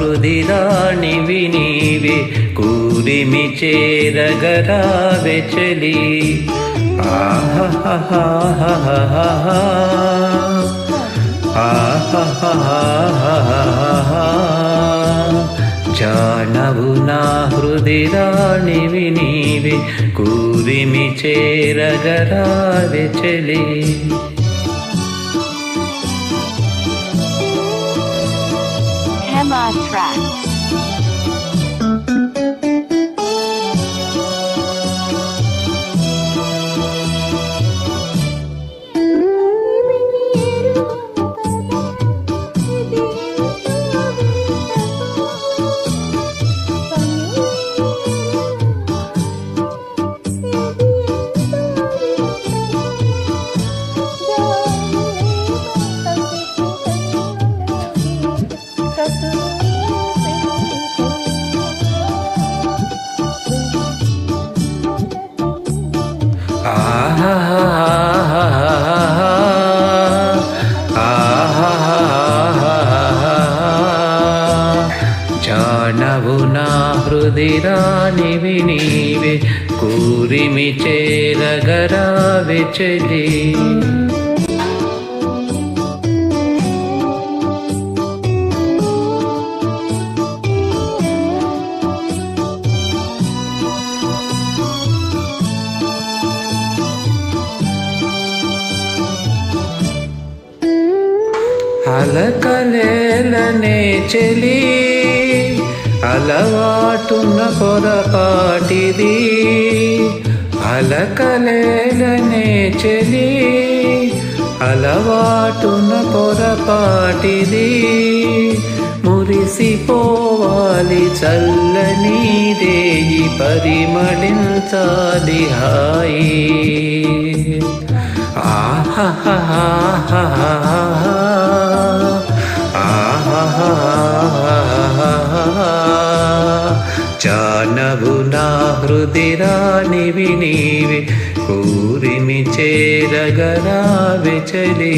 హృదిరాణివి నీవే కూరిమి చేరగరావె చలి జానవు నా హృదిరాణివి నీవే కూరిమి చేరగరావె చలి Hema Track. జానవు నా హృదిరాణివి నీవే కూరిమి చేరగరావె చలి అలకలేలనే చెలి అలవాటున్న పొరపాటిది అలకలేలనే చెలి అలవాటున్న పొరపాటిది మురిసిపోవాలి చల్లని రేయి పరిమళించాలి హాయి జానవు నా హృదిరాణివి నీవే కూరిమి చేరగరావె చలి